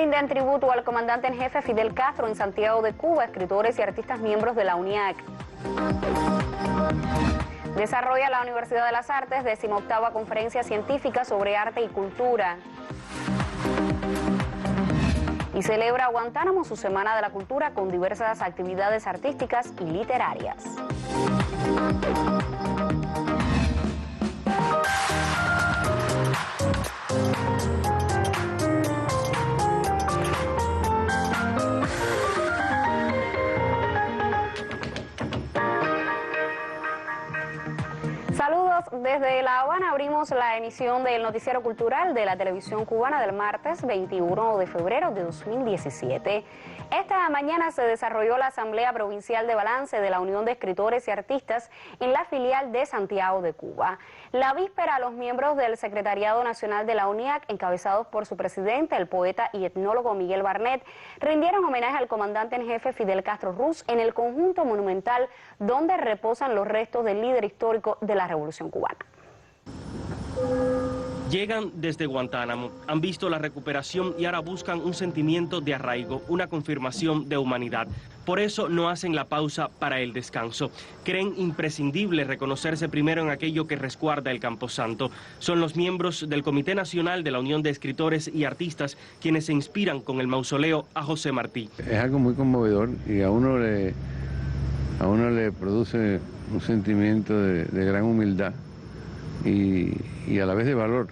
Rinden tributo al comandante en jefe Fidel Castro en Santiago de Cuba, escritores y artistas miembros de la UNIAC. Desarrolla la Universidad de las Artes 18ª Conferencia Científica sobre Arte y Cultura. Y celebra Guantánamo su Semana de la Cultura con diversas actividades artísticas y literarias. Saludos desde La Habana, abrimos la emisión del noticiero cultural de la televisión cubana del martes 21 de febrero de 2017. Esta mañana se desarrolló la Asamblea Provincial de Balance de la Unión de Escritores y Artistas en la filial de Santiago de Cuba. La víspera, los miembros del Secretariado Nacional de la UNIAC, encabezados por su presidente, el poeta y etnólogo Miguel Barnet, rindieron homenaje al comandante en jefe Fidel Castro Ruz en el conjunto monumental donde reposan los restos del líder histórico de la Revolución Cubana. Llegan desde Guantánamo, han visto la recuperación y ahora buscan un sentimiento de arraigo, una confirmación de humanidad. Por eso no hacen la pausa para el descanso. Creen imprescindible reconocerse primero en aquello que resguarda el Camposanto. Son los miembros del Comité Nacional de la Unión de Escritores y Artistas quienes se inspiran con el mausoleo a José Martí. Es algo muy conmovedor y a uno le produce un sentimiento de gran humildad y a la vez de valor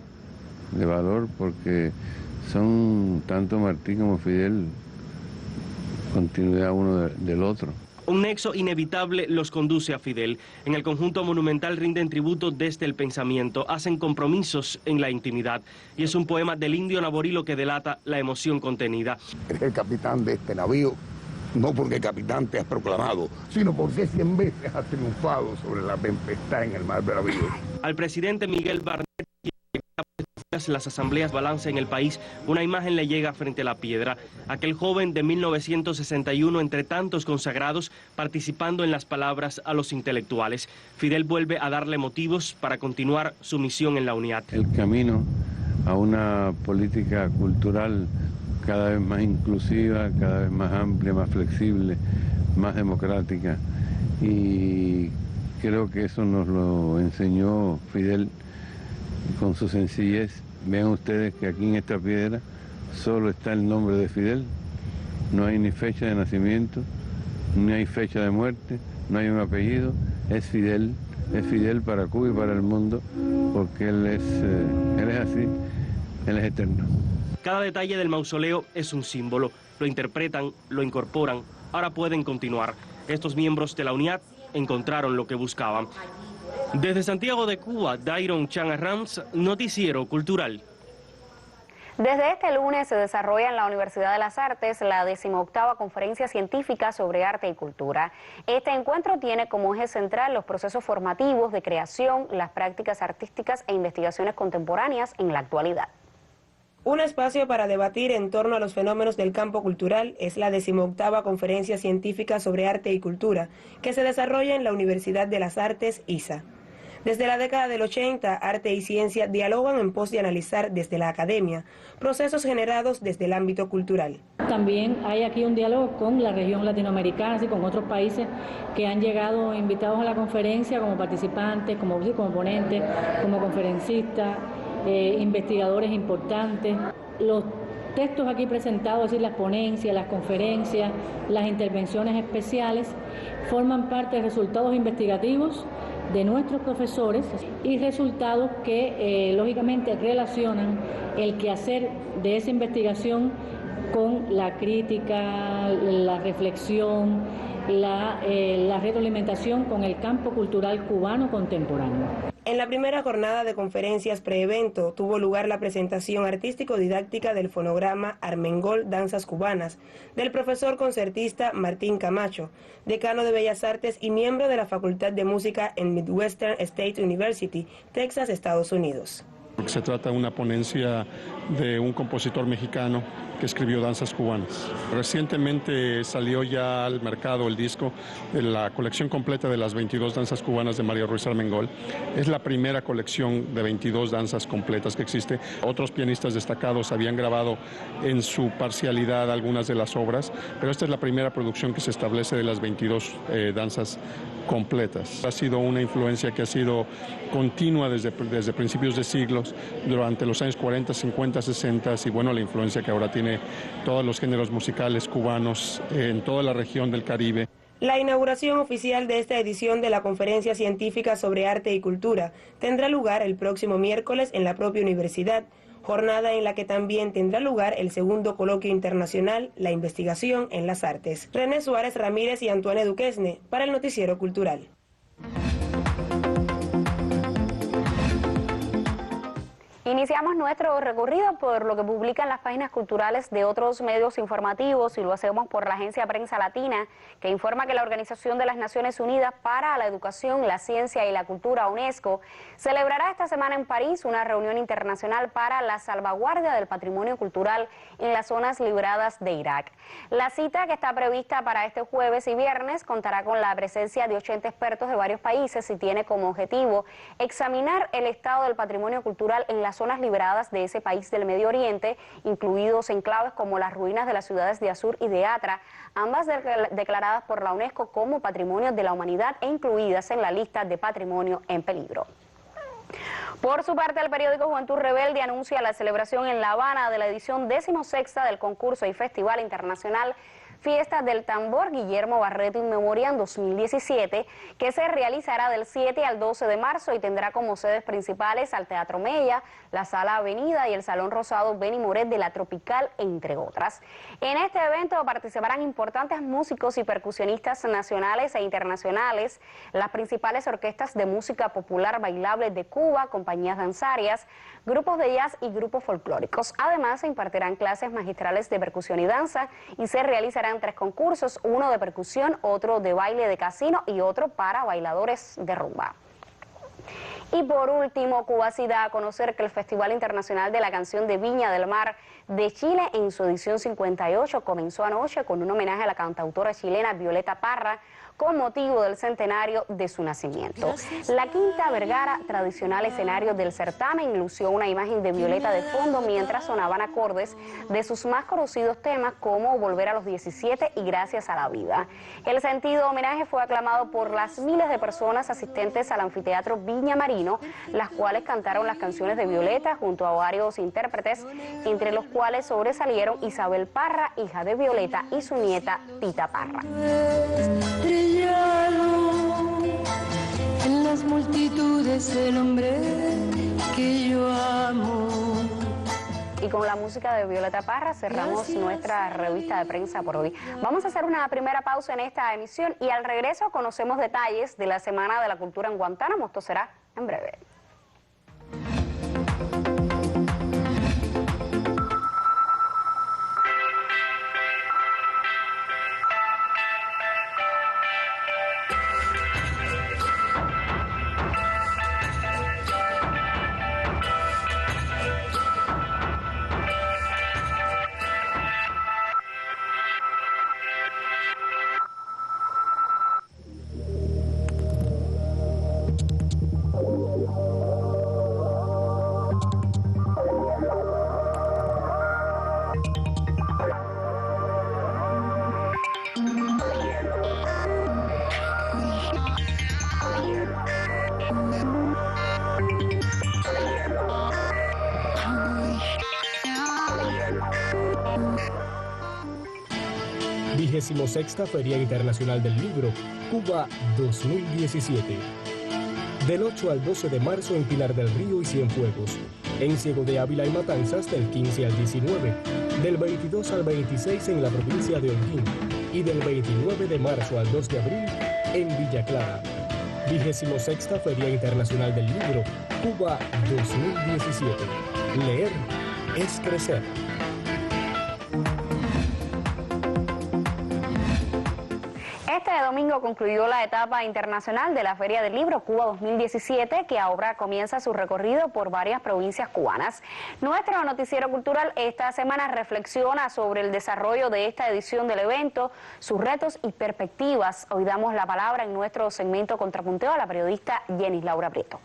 porque son tanto Martí como Fidel continuidad uno del otro. Un nexo inevitable los conduce a Fidel. En el conjunto monumental rinden tributo desde el pensamiento, hacen compromisos en la intimidad. Y es un poema del indio Naborilo que delata la emoción contenida. Eres el capitán de este navío, no porque capitán te has proclamado, sino porque 100 veces has triunfado sobre la tempestad en el mar bravío. Al presidente Miguel Barnet, las asambleas Balance en el país, una imagen le llega frente a la piedra. Aquel joven de 1961 entre tantos consagrados participando en las palabras a los intelectuales. Fidel vuelve a darle motivos para continuar su misión en la UNIAC. El camino a una política cultural cada vez más inclusiva, cada vez más amplia, más flexible, más democrática. Y creo que eso nos lo enseñó Fidel con su sencillez. Vean ustedes que aquí en esta piedra solo está el nombre de Fidel, no hay ni fecha de nacimiento, ni hay fecha de muerte, no hay un apellido, es Fidel para Cuba y para el mundo, porque él es así, él es eterno. Cada detalle del mausoleo es un símbolo, lo interpretan, lo incorporan, ahora pueden continuar. Estos miembros de la UNIAC encontraron lo que buscaban. Desde Santiago de Cuba, Dairon Chan Arranz, Noticiero Cultural. Desde este lunes se desarrolla en la Universidad de las Artes la 18ª Conferencia Científica sobre Arte y Cultura. Este encuentro tiene como eje central los procesos formativos de creación, las prácticas artísticas e investigaciones contemporáneas en la actualidad. Un espacio para debatir en torno a los fenómenos del campo cultural es la 18ª Conferencia Científica sobre Arte y Cultura, que se desarrolla en la Universidad de las Artes, ISA. Desde la década del 80, arte y ciencia dialogan en pos de analizar desde la academia procesos generados desde el ámbito cultural. También hay aquí un diálogo con la región latinoamericana y con otros países que han llegado invitados a la conferencia como participantes, como ponentes, como conferencistas, investigadores importantes. Los textos aquí presentados, es decir, las ponencias, las conferencias, las intervenciones especiales, forman parte de resultados investigativos de nuestros profesores y resultados que lógicamente relacionan el quehacer de esa investigación con la crítica, la reflexión, la retroalimentación con el campo cultural cubano contemporáneo. En la primera jornada de conferencias pre-evento tuvo lugar la presentación artístico-didáctica del fonograma Armengol Danzas Cubanas, del profesor concertista Martín Camacho, decano de Bellas Artes y miembro de la Facultad de Música en Midwestern State University, Texas, Estados Unidos. porque se trata de una ponencia de un compositor mexicano que escribió danzas cubanas. Recientemente salió ya al mercado el disco de la colección completa de las 22 danzas cubanas de María Ruiz Armengol. Es la primera colección de 22 danzas completas que existe. Otros pianistas destacados habían grabado en su parcialidad algunas de las obras, pero esta es la primera producción que se establece de las 22 danzas completas. Ha sido una influencia que ha sido continua desde principios de siglos, durante los años 40, 50, 60, y bueno, la influencia que ahora tiene todos los géneros musicales cubanos en toda la región del Caribe. La inauguración oficial de esta edición de la Conferencia Científica sobre Arte y Cultura tendrá lugar el próximo miércoles en la propia universidad, jornada en la que también tendrá lugar el segundo coloquio internacional, La investigación en las artes. René Suárez Ramírez y Antoine Duquesne, para el Noticiero Cultural. Iniciamos nuestro recorrido por lo que publican las páginas culturales de otros medios informativos y lo hacemos por la agencia Prensa Latina, que informa que la Organización de las Naciones Unidas para la Educación, la Ciencia y la Cultura, UNESCO, celebrará esta semana en París una reunión internacional para la salvaguardia del patrimonio cultural en las zonas liberadas de Irak. La cita, que está prevista para este jueves y viernes, contará con la presencia de 80 expertos de varios países y tiene como objetivo examinar el estado del patrimonio cultural en las zonas liberadas de ese país del Medio Oriente, incluidos enclaves como las ruinas de las ciudades de Asur y de Atra, ambas declaradas por la UNESCO como Patrimonio de la Humanidad e incluidas en la lista de patrimonio en peligro. Por su parte, el periódico Juventud Rebelde anuncia la celebración en La Habana de la edición 16ª del concurso y festival internacional Fiestas del Tambor Guillermo Barreto In Memoriam 2017, que se realizará del 7 al 12 de marzo y tendrá como sedes principales al Teatro Mella, la Sala Avenida y el Salón Rosado Benny Moret de la Tropical, entre otras. En este evento participarán importantes músicos y percusionistas nacionales e internacionales, las principales orquestas de música popular bailable de Cuba, compañías danzarias, grupos de jazz y grupos folclóricos. Además, se impartirán clases magistrales de percusión y danza y se realizarán 3 concursos, uno de percusión, otro de baile de casino y otro para bailadores de rumba. Y por último, Cuba sí da a conocer que el Festival Internacional de la Canción de Viña del Mar de Chile, en su edición 58, comenzó anoche con un homenaje a la cantautora chilena Violeta Parra, con motivo del centenario de su nacimiento. La Quinta Vergara, tradicional escenario del certamen, lució una imagen de Violeta de fondo mientras sonaban acordes de sus más conocidos temas como Volver a los 17 y Gracias a la Vida. El sentido homenaje fue aclamado por las miles de personas asistentes al anfiteatro Viña Marino, las cuales cantaron las canciones de Violeta junto a varios intérpretes, entre los cuales sobresalieron Isabel Parra, hija de Violeta, y su nieta Tita Parra. En las multitudes el hombre que yo amo. Y con la música de Violeta Parra cerramos nuestra revista de prensa por hoy. Vamos a hacer una primera pausa en esta emisión y al regreso conocemos detalles de la Semana de la Cultura en Guantánamo. Esto será en breve. Sexta Feria Internacional del Libro, Cuba 2017. Del 8 al 12 de marzo en Pinar del Río y Cienfuegos. En Ciego de Ávila y Matanzas del 15 al 19. Del 22 al 26 en la provincia de Holguín. Y del 29 de marzo al 2 de abril en Villa Clara. 26ª Feria Internacional del Libro, Cuba 2017. Leer es crecer. Este Este domingo concluyó la etapa internacional de la Feria del Libro Cuba 2017, que ahora comienza su recorrido por varias provincias cubanas. Nuestro noticiero cultural esta semana reflexiona sobre el desarrollo de esta edición del evento, sus retos y perspectivas. Hoy damos la palabra en nuestro segmento Contrapunteo a la periodista Yenis Laura Prieto.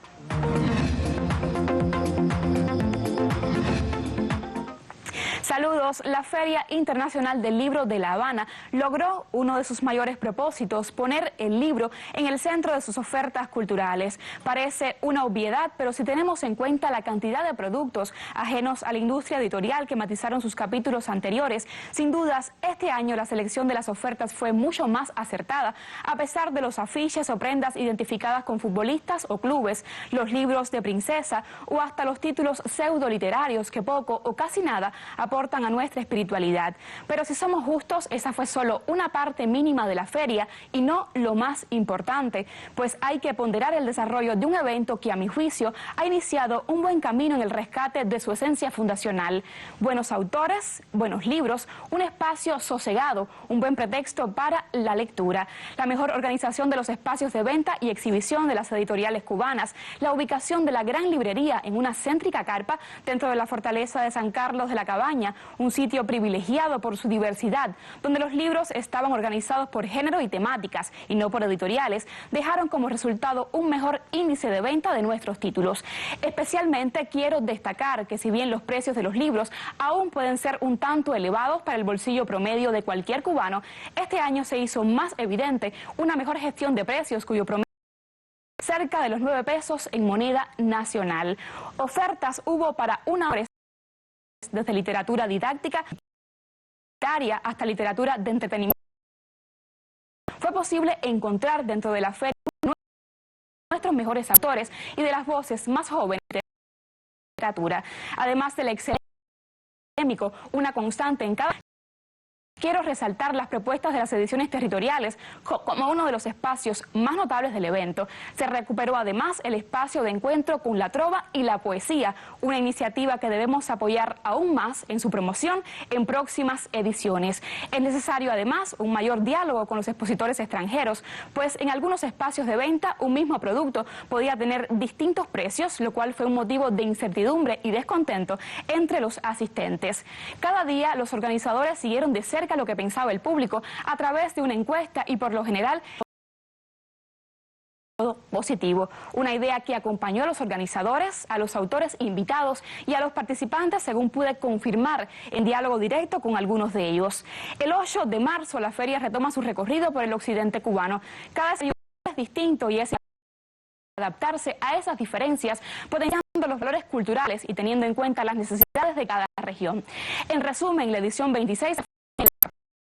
Saludos. La Feria Internacional del Libro de La Habana logró uno de sus mayores propósitos, poner el libro en el centro de sus ofertas culturales. Parece una obviedad, pero si tenemos en cuenta la cantidad de productos ajenos a la industria editorial que matizaron sus capítulos anteriores, sin dudas, este año la selección de las ofertas fue mucho más acertada, a pesar de los afiches o prendas identificadas con futbolistas o clubes, los libros de princesa o hasta los títulos pseudoliterarios que poco o casi nada aportan a nuestra espiritualidad. Pero si somos justos, esa fue solo una parte mínima de la feria y no lo más importante, pues hay que ponderar el desarrollo de un evento que, a mi juicio, ha iniciado un buen camino en el rescate de su esencia fundacional. Buenos autores, buenos libros, un espacio sosegado, un buen pretexto para la lectura, la mejor organización de los espacios de venta y exhibición de las editoriales cubanas, la ubicación de la gran librería en una céntrica carpa dentro de la fortaleza de San Carlos de la Cabaña, un sitio privilegiado por su diversidad, donde los libros estaban organizados por género y temáticas y no por editoriales, dejaron como resultado un mejor índice de venta de nuestros títulos. Especialmente quiero destacar que si bien los precios de los libros aún pueden ser un tanto elevados para el bolsillo promedio de cualquier cubano, este año se hizo más evidente una mejor gestión de precios cuyo promedio cerca de los 9 pesos en moneda nacional. Ofertas hubo para una hora, desde literatura didáctica hasta literatura de entretenimiento. Fue posible encontrar dentro de la feria nuestros mejores autores y de las voces más jóvenes de la literatura, además del excelente académico, una constante en cada. Quiero resaltar las propuestas de las ediciones territoriales como uno de los espacios más notables del evento. Se recuperó además el espacio de encuentro con la trova y la poesía, una iniciativa que debemos apoyar aún más en su promoción en próximas ediciones. Es necesario además un mayor diálogo con los expositores extranjeros, pues en algunos espacios de venta un mismo producto podía tener distintos precios, lo cual fue un motivo de incertidumbre y descontento entre los asistentes. Cada día los organizadores siguieron de cerca lo que pensaba el público a través de una encuesta y por lo general positivo, una idea que acompañó a los organizadores, a los autores invitados y a los participantes, según pude confirmar en diálogo directo con algunos de ellos. El 8 de marzo la feria retoma su recorrido por el occidente cubano. Cada edición es distinto y es adaptarse a esas diferencias, potenciando los valores culturales y teniendo en cuenta las necesidades de cada región. En resumen, la edición 26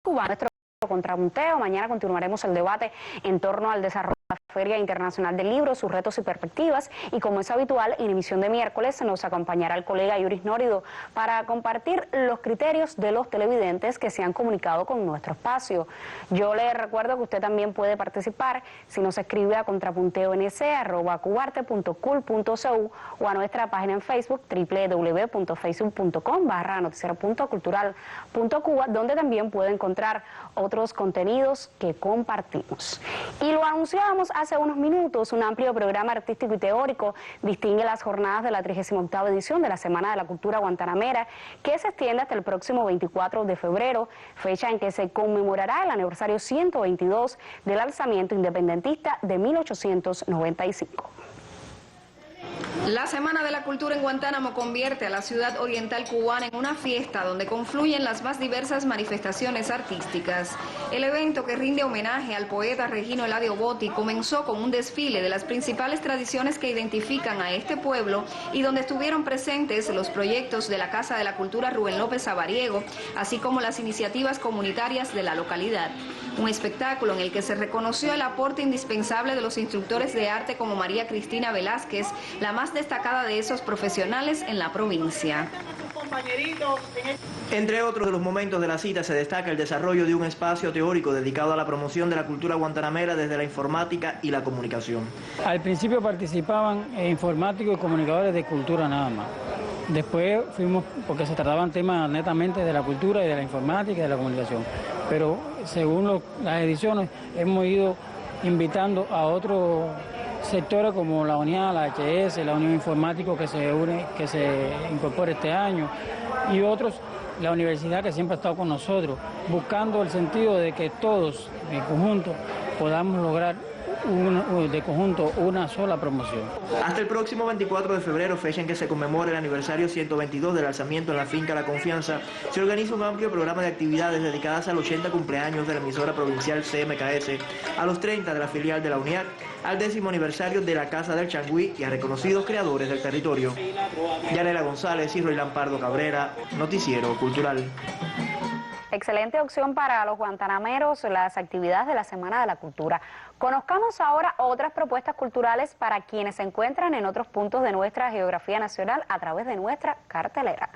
Cuba, nuestro contrapunteo. Mañana continuaremos el debate en torno al desarrollo de la Feria Internacional del Libro, sus retos y perspectivas, y como es habitual, en emisión de miércoles nos acompañará el colega Yuris Nórido para compartir los criterios de los televidentes que se han comunicado con nuestro espacio. Yo le recuerdo que usted también puede participar si nos escribe a contrapunteo.nc@cubarte.cul.cu o a nuestra página en Facebook www.facebook.com/noticiero.cultural.cuba, donde también puede encontrar otros contenidos que compartimos. Y lo anunciábamos hace unos minutos, un amplio programa artístico y teórico distingue las jornadas de la 38ª edición de la Semana de la Cultura Guantanamera, que se extiende hasta el próximo 24 de febrero, fecha en que se conmemorará el aniversario 122 del alzamiento independentista de 1895. La Semana de la Cultura en Guantánamo convierte a la ciudad oriental cubana en una fiesta donde confluyen las más diversas manifestaciones artísticas. El evento, que rinde homenaje al poeta Regino Eladio Botti, comenzó con un desfile de las principales tradiciones que identifican a este pueblo y donde estuvieron presentes los proyectos de la Casa de la Cultura Rubén López Sabariego, así como las iniciativas comunitarias de la localidad. Un espectáculo en el que se reconoció el aporte indispensable de los instructores de arte como María Cristina Velázquez, la más destacada de esos profesionales en la provincia. Entre otros de los momentos de la cita se destaca el desarrollo de un espacio teórico dedicado a la promoción de la cultura guantanamera desde la informática y la comunicación. Al principio participaban informáticos y comunicadores de cultura nada más. Después fuimos, porque se trataban temas netamente de la cultura y de la informática y de la comunicación. Pero según las ediciones hemos ido invitando a otros sectores como la UNIA, la HS, la Unión Informático que se incorpora este año y otros, la universidad que siempre ha estado con nosotros, buscando el sentido de que todos en conjunto podamos lograr de conjunto una sola promoción. Hasta el próximo 24 de febrero, fecha en que se conmemora el aniversario 122 del alzamiento en la finca La Confianza, se organiza un amplio programa de actividades dedicadas al 80 cumpleaños de la emisora provincial CMKS, a los 30 de la filial de la UNIAC, al 10º aniversario de la Casa del Changüí y a reconocidos creadores del territorio. Yanela González y Roilán Pardo Cabrera, Noticiero Cultural. Excelente opción para los guantanameros las actividades de la Semana de la Cultura. Conozcamos ahora otras propuestas culturales para quienes se encuentran en otros puntos de nuestra geografía nacional a través de nuestra cartelera.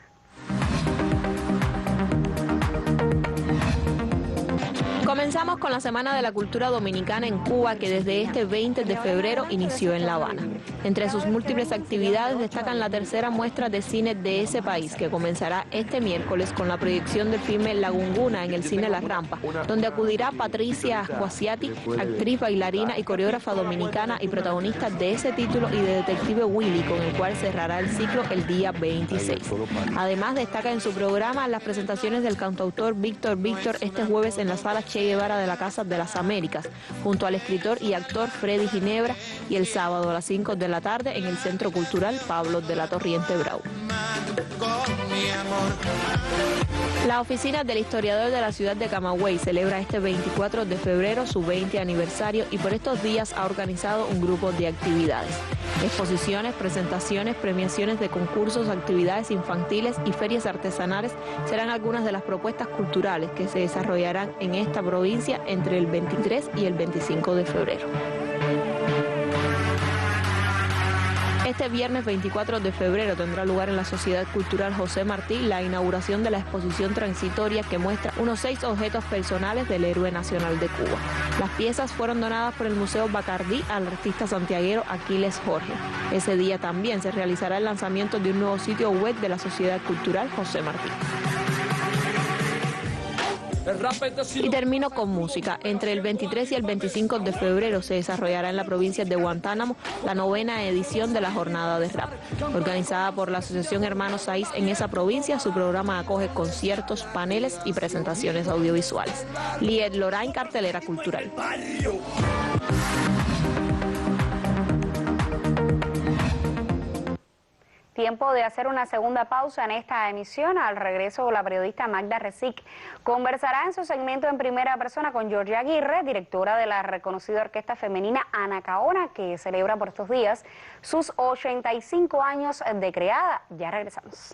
Comenzamos con la Semana de la Cultura Dominicana en Cuba, que desde este 20 de febrero inició en La Habana. Entre sus múltiples actividades destacan la tercera muestra de cine de ese país, que comenzará este miércoles con la proyección del filme La Gunguna en el Cine La Rampa, donde acudirá Patricia Ascuasiati, actriz, bailarina y coreógrafa dominicana y protagonista de ese título y de Detective Willy, con el cual cerrará el ciclo el día 26. Además, destaca en su programa las presentaciones del cantautor Víctor este jueves en la Sala Che Guevara de la Casa de las Américas, junto al escritor y actor Freddy Ginebra, y el sábado a las 5 de la tarde en el Centro Cultural Pablo de la Torriente Brau. La oficina del historiador de la ciudad de Camagüey celebra este 24 de febrero su 20 aniversario y por estos días ha organizado un grupo de actividades. Exposiciones, presentaciones, premiaciones de concursos, actividades infantiles y ferias artesanales serán algunas de las propuestas culturales que se desarrollarán en esta provincia entre el 23 y el 25 de febrero. Este viernes 24 de febrero tendrá lugar en la Sociedad Cultural José Martí la inauguración de la exposición transitoria que muestra unos 6 objetos personales del héroe nacional de Cuba. Las piezas fueron donadas por el Museo Bacardí al artista santiaguero Aquiles Jorge. Ese día también se realizará el lanzamiento de un nuevo sitio web de la Sociedad Cultural José Martí. Y termino con música. Entre el 23 y el 25 de febrero se desarrollará en la provincia de Guantánamo la 9ª edición de la Jornada de Rap. Organizada por la Asociación Hermanos Saiz en esa provincia, su programa acoge conciertos, paneles y presentaciones audiovisuales. Liet Lorain, cartelera cultural. Tiempo de hacer una segunda pausa en esta emisión. Al regreso, la periodista Magda Resic conversará en su segmento en primera persona con Georgia Aguirre, directora de la reconocida orquesta femenina Anacaona, que celebra por estos días sus 85 años de creada. Ya regresamos.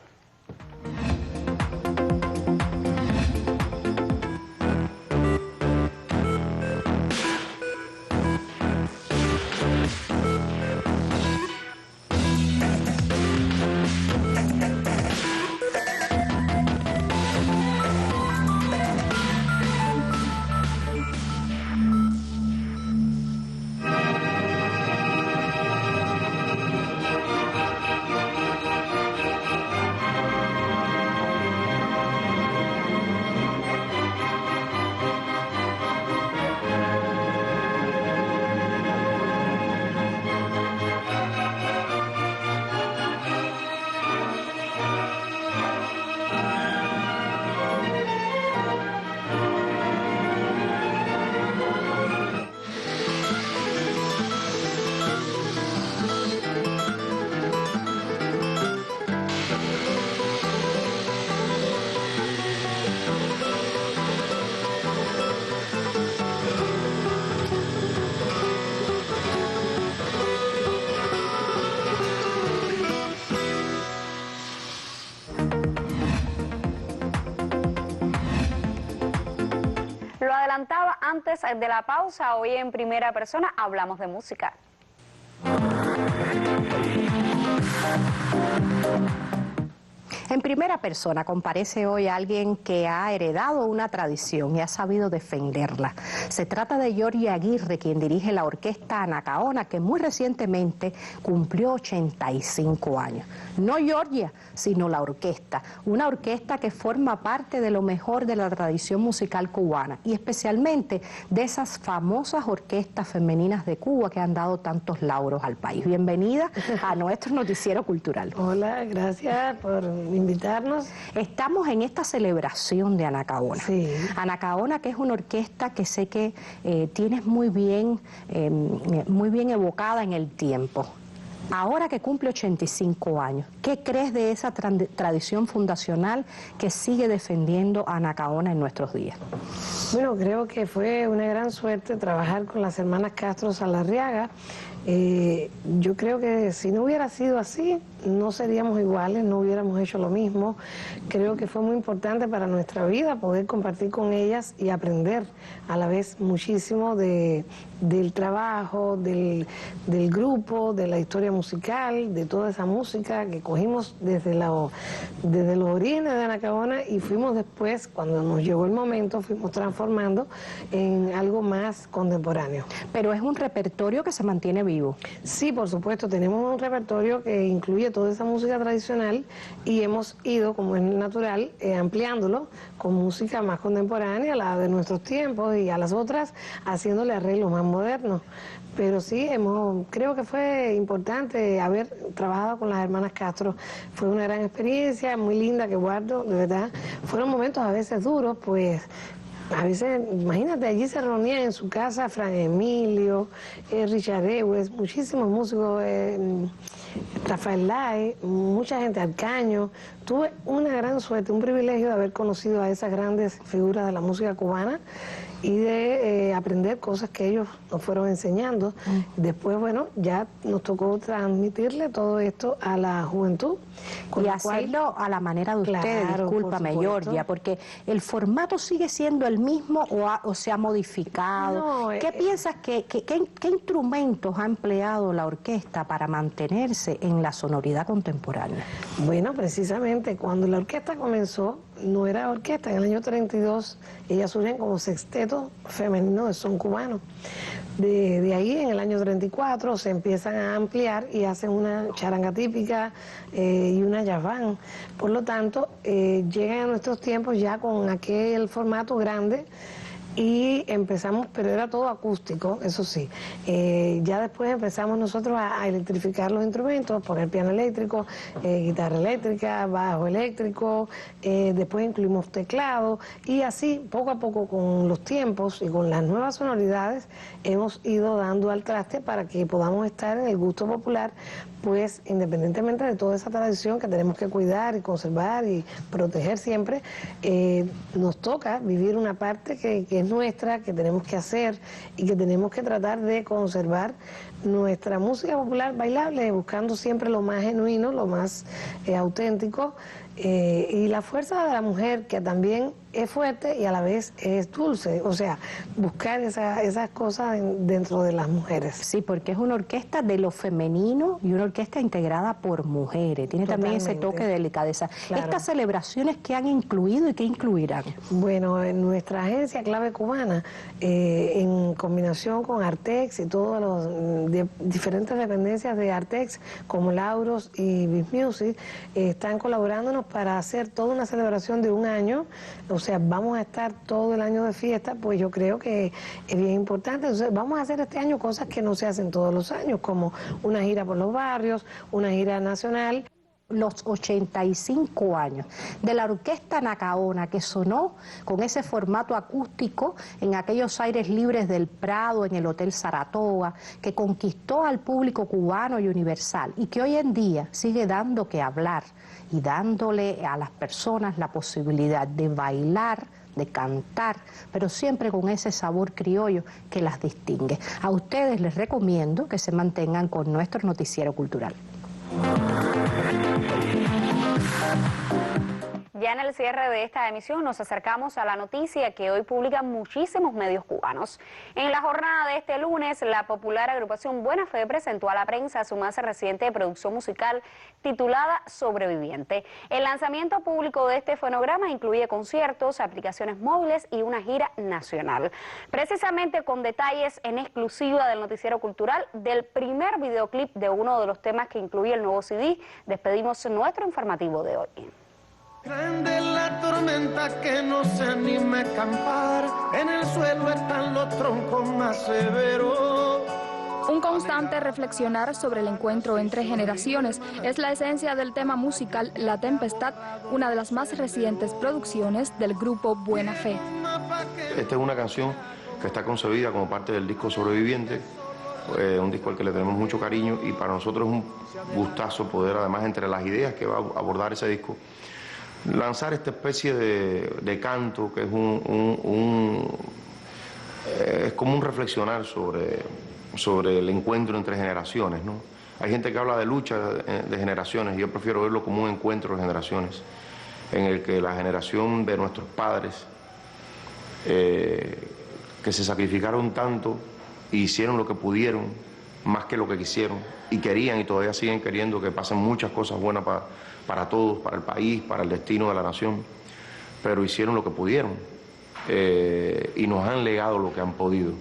Lo adelantaba antes de la pausa, hoy en primera persona hablamos de música. En primera persona comparece hoy alguien que ha heredado una tradición y ha sabido defenderla. Se trata de Giorgi Aguirre, quien dirige la orquesta Anacaona, que muy recientemente cumplió 85 años. No Giorgia, sino la orquesta, una orquesta que forma parte de lo mejor de la tradición musical cubana y especialmente de esas famosas orquestas femeninas de Cuba que han dado tantos lauros al país. Bienvenida a nuestro noticiero cultural. Hola, gracias por invitarnos. Estamos en esta celebración de Anacaona. Sí. Anacaona, que es una orquesta que sé que tienes muy bien evocada en el tiempo. Ahora que cumple 85 años, ¿qué crees de esa tradición fundacional que sigue defendiendo a Anacaona en nuestros días? Bueno, creo que fue una gran suerte trabajar con las hermanas Castro Salarriaga. Yo creo que si no hubiera sido así, no seríamos iguales, no hubiéramos hecho lo mismo. Creo que fue muy importante para nuestra vida poder compartir con ellas y aprender a la vez muchísimo del trabajo, del grupo, de la historia musical, de toda esa música que cogimos desde los orígenes de Anacaona y fuimos después, cuando nos llegó el momento, fuimos transformando en algo más contemporáneo. Pero es un repertorio que se mantiene vivo. Sí, por supuesto, tenemos un repertorio que incluye toda esa música tradicional y hemos ido, como es natural, ampliándolo con música más contemporánea, la de nuestros tiempos, y a las otras haciéndole arreglos más modernos. Pero sí, creo que fue importante haber trabajado con las hermanas Castro. Fue una gran experiencia, muy linda, que guardo, de verdad. Fueron momentos a veces duros, pues a veces, imagínate, allí se reunían en su casa Fran Emilio, Richard Ewes, muchísimos músicos, Rafael Lai, mucha gente, Arcaño. Tuve una gran suerte, un privilegio de haber conocido a esas grandes figuras de la música cubana y de aprender cosas que ellos nos fueron enseñando. Después, bueno, ya nos tocó transmitirle todo esto a la juventud. Y hacerlo a la manera de ustedes, discúlpame, Giorgia, porque el formato sigue siendo el mismo o se ha modificado. ¿Qué piensas qué instrumentos ha empleado la orquesta para mantenerse en la sonoridad contemporánea? Bueno, precisamente cuando la orquesta comenzó, no era orquesta, en el año 32 ellas surgen como sexteto femenino de son cubano. De ahí, en el año 34, se empiezan a ampliar y hacen una charanga típica y una yaván. Por lo tanto, llegan a nuestros tiempos ya con aquel formato grande y empezamos, pero era todo acústico, eso sí. Ya después empezamos nosotros a electrificar los instrumentos, poner piano eléctrico, guitarra eléctrica, bajo eléctrico, después incluimos teclado y así, poco a poco, con los tiempos y con las nuevas sonoridades, hemos ido dando al traste para que podamos estar en el gusto popular, pues independientemente de toda esa tradición que tenemos que cuidar y conservar y proteger siempre, nos toca vivir una parte que es nuestra, que tenemos que hacer y que tenemos que tratar de conservar nuestra música popular bailable, buscando siempre lo más genuino, lo más auténtico, y la fuerza de la mujer, que también es fuerte y a la vez es dulce, o sea, buscar esas cosas dentro de las mujeres. Sí, porque es una orquesta de lo femenino y una orquesta integrada por mujeres, tiene también ese toque de delicadeza. Claro. ¿Estas celebraciones qué han incluido y qué incluirán? Bueno, en nuestra agencia Clave Cubana, en combinación con Artex y todas las diferentes dependencias de Artex, como Lauros y Big Music, están colaborándonos para hacer toda una celebración de un año. O sea, vamos a estar todo el año de fiesta, pues yo creo que es bien importante. Entonces, vamos a hacer este año cosas que no se hacen todos los años, como una gira por los barrios, una gira nacional. Los 85 años de la orquesta Anacaona, que sonó con ese formato acústico en aquellos aires libres del Prado, en el Hotel Saratoga, que conquistó al público cubano y universal y que hoy en día sigue dando que hablar y dándole a las personas la posibilidad de bailar, de cantar, pero siempre con ese sabor criollo que las distingue. A ustedes les recomiendo que se mantengan con nuestro noticiero cultural. ya en el cierre de esta emisión nos acercamos a la noticia que hoy publican muchísimos medios cubanos. En la jornada de este lunes, la popular agrupación Buena Fe presentó a la prensa su más reciente producción musical titulada Sobreviviente. El lanzamiento público de este fonograma incluye conciertos, aplicaciones móviles y una gira nacional. Precisamente con detalles en exclusiva del noticiero cultural del primer videoclip de uno de los temas que incluye el nuevo CD, despedimos nuestro informativo de hoy. Grande la tormenta que no se anime a acampar, en el suelo están los troncos más severos. Un constante reflexionar sobre el encuentro entre generaciones es la esencia del tema musical La Tempestad, una de las más recientes producciones del grupo Buena Fe. Esta es una canción que está concebida como parte del disco Sobreviviente, un disco al que le tenemos mucho cariño, y para nosotros es un gustazo poder, además, entre las ideas que va a abordar ese disco, lanzar esta especie de canto que es es como un reflexionar sobre el encuentro entre generaciones, ¿no? Hay gente que habla de lucha de generaciones y yo prefiero verlo como un encuentro de generaciones en el que la generación de nuestros padres que se sacrificaron tanto e hicieron lo que pudieron más que lo que quisieron y querían y todavía siguen queriendo que pasen muchas cosas buenas para todos, para el país, para el destino de la nación, pero hicieron lo que pudieron y nos han legado lo que han podido.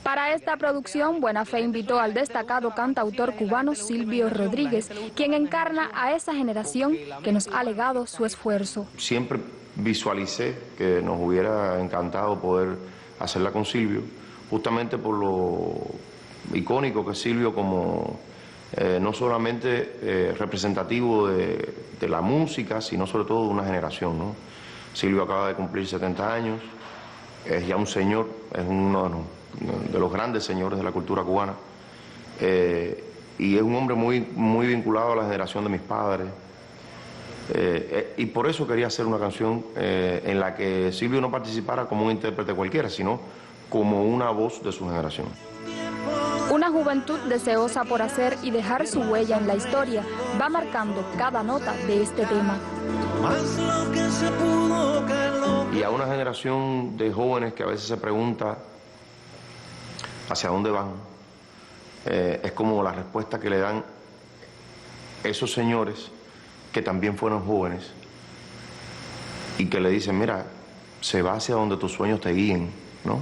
Para esta producción, Buena Fe invitó al destacado cantautor cubano Silvio Rodríguez, quien encarna a esa generación que nos ha legado su esfuerzo. Siempre visualicé que nos hubiera encantado poder hacerla con Silvio, justamente por lo icónico que es Silvio como no solamente representativo de la música, sino sobre todo de una generación, ¿no? Silvio acaba de cumplir 70 años, es ya un señor, es uno de los grandes señores de la cultura cubana, y es un hombre muy vinculado a la generación de mis padres, y por eso quería hacer una canción en la que Silvio no participara como un intérprete cualquiera, sino como una voz de su generación. Una juventud deseosa por hacer y dejar su huella en la historia va marcando cada nota de este tema. Y a una generación de jóvenes que a veces se pregunta hacia dónde van, es como la respuesta que le dan esos señores que también fueron jóvenes y que le dicen, mira, se va hacia donde tus sueños te guíen, ¿no?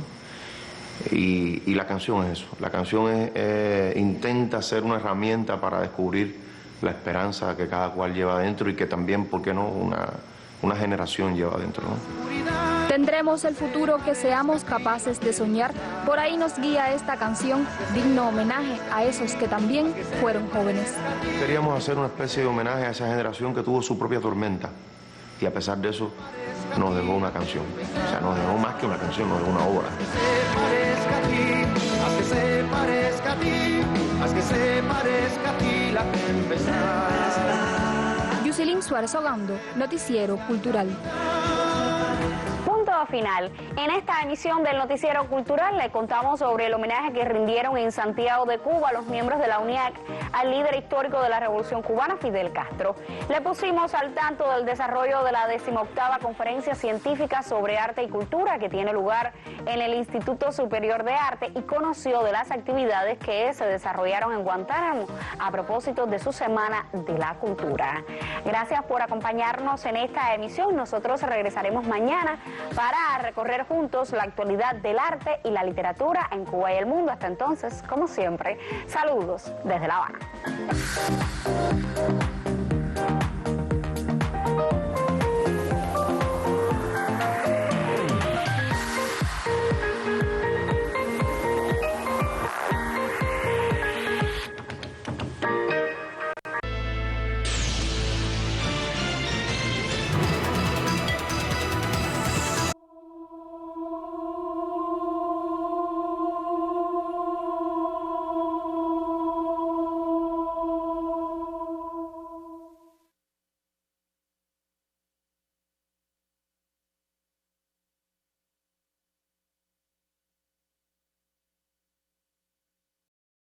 Y la canción es eso, la canción intenta ser una herramienta para descubrir la esperanza que cada cual lleva dentro y que también, ¿por qué no?, una generación lleva dentro, ¿no? Tendremos el futuro que seamos capaces de soñar, por ahí nos guía esta canción, digno homenaje a esos que también fueron jóvenes. Queríamos hacer una especie de homenaje a esa generación que tuvo su propia tormenta y a pesar de eso nos dejó una canción, o sea, nos dejó más que una canción, nos dejó una obra. Haz que se parezca a ti, haz que se parezca a ti la tempestad. Yusilín Suárez Ogando, Noticiero Cultural. Final. En esta emisión del Noticiero Cultural le contamos sobre el homenaje que rindieron en Santiago de Cuba los miembros de la UNIAC al líder histórico de la Revolución Cubana, Fidel Castro. Le pusimos al tanto del desarrollo de la 18ª Conferencia Científica sobre Arte y Cultura que tiene lugar en el Instituto Superior de Arte y conoció de las actividades que se desarrollaron en Guantánamo a propósito de su Semana de la Cultura. Gracias por acompañarnos en esta emisión. Nosotros regresaremos mañana para recorrer juntos la actualidad del arte y la literatura en Cuba y el mundo. Hasta entonces, como siempre, saludos desde La Habana.